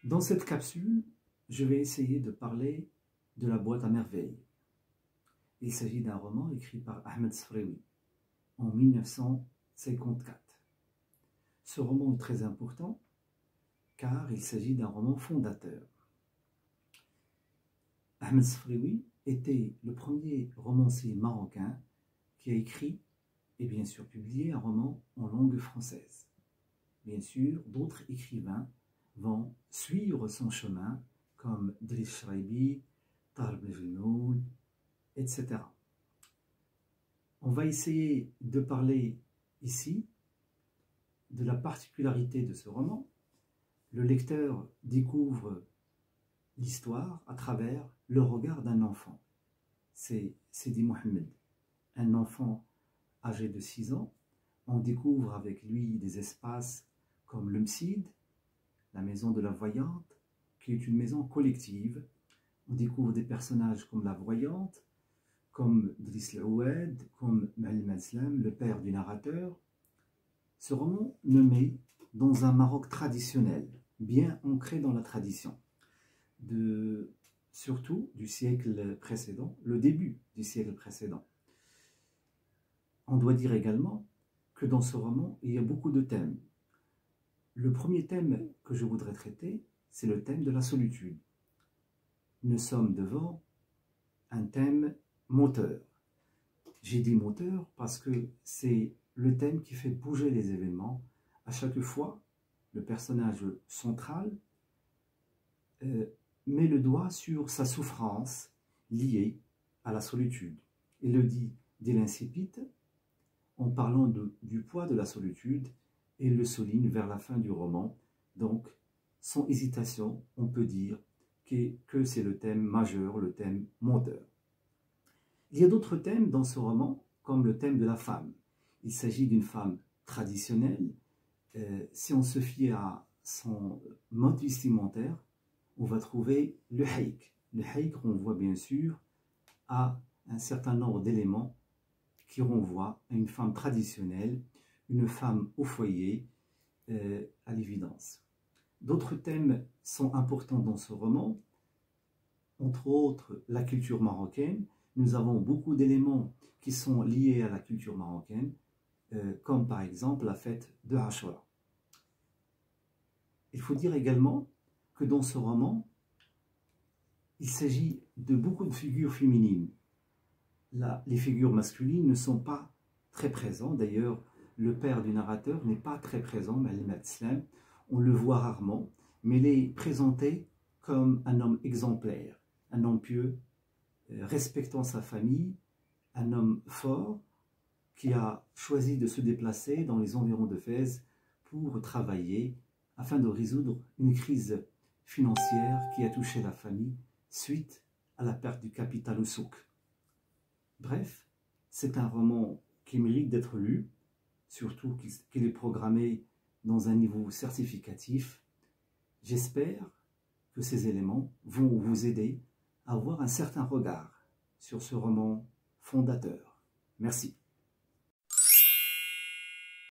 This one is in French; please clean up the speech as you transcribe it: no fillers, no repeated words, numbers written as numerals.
Dans cette capsule, je vais essayer de parler de la boîte à merveilles. Il s'agit d'un roman écrit par Ahmed Sfraoui en 1954. Ce roman est très important car il s'agit d'un roman fondateur. Ahmed Sfraoui était le premier romancier marocain qui a écrit et bien sûr publié un roman en langue française. Bien sûr, d'autres écrivains vont suivre son chemin comme Driss Shraibi, Tahar Ben-Jelloun, etc. On va essayer de parler ici de la particularité de ce roman. Le lecteur découvre l'histoire à travers le regard d'un enfant. C'est Sidi Mohamed, un enfant âgé de 6 ans. On découvre avec lui des espaces comme le Msid, la maison de la voyante, qui est une maison collective. On découvre des personnages comme la voyante, comme Driss L'Oued, comme Ma'alem Aslam, le père du narrateur. Ce roman nous met dans un Maroc traditionnel, bien ancré dans la tradition, surtout du siècle précédent, le début du siècle précédent. On doit dire également que dans ce roman, il y a beaucoup de thèmes. Le premier thème que je voudrais traiter, c'est le thème de la solitude. Nous sommes devant un thème moteur. J'ai dit moteur parce que c'est le thème qui fait bouger les événements. À chaque fois, le personnage central met le doigt sur sa souffrance liée à la solitude. Il le dit dès l'incipit en parlant du poids de la solitude et il le souligne vers la fin du roman. Donc, sans hésitation, on peut dire que c'est le thème majeur, le thème moteur. Il y a d'autres thèmes dans ce roman, comme le thème de la femme. Il s'agit d'une femme traditionnelle. Si on se fie à son mode vestimentaire, on va trouver le haïk. Le haïk renvoie bien sûr à un certain nombre d'éléments qui renvoient à une femme traditionnelle, une femme au foyer, à l'évidence. D'autres thèmes sont importants dans ce roman, entre autres la culture marocaine. Nous avons beaucoup d'éléments qui sont liés à la culture marocaine, comme par exemple la fête de Ashura. Il faut dire également que dans ce roman, il s'agit de beaucoup de figures féminines. Les figures masculines ne sont pas très présentes. D'ailleurs, le père du narrateur n'est pas très présent, Ma'alem Aslam. On le voit rarement, mais il est présenté comme un homme exemplaire, un homme pieux, respectant sa famille, un homme fort qui a choisi de se déplacer dans les environs de Fès pour travailler afin de résoudre une crise financière qui a touché la famille suite à la perte du capital au souk. Bref, c'est un roman qui mérite d'être lu, surtout qu'il est programmé dans un niveau certificatif. J'espère que ces éléments vont vous aider à avoir un certain regard sur ce roman fondateur. Merci.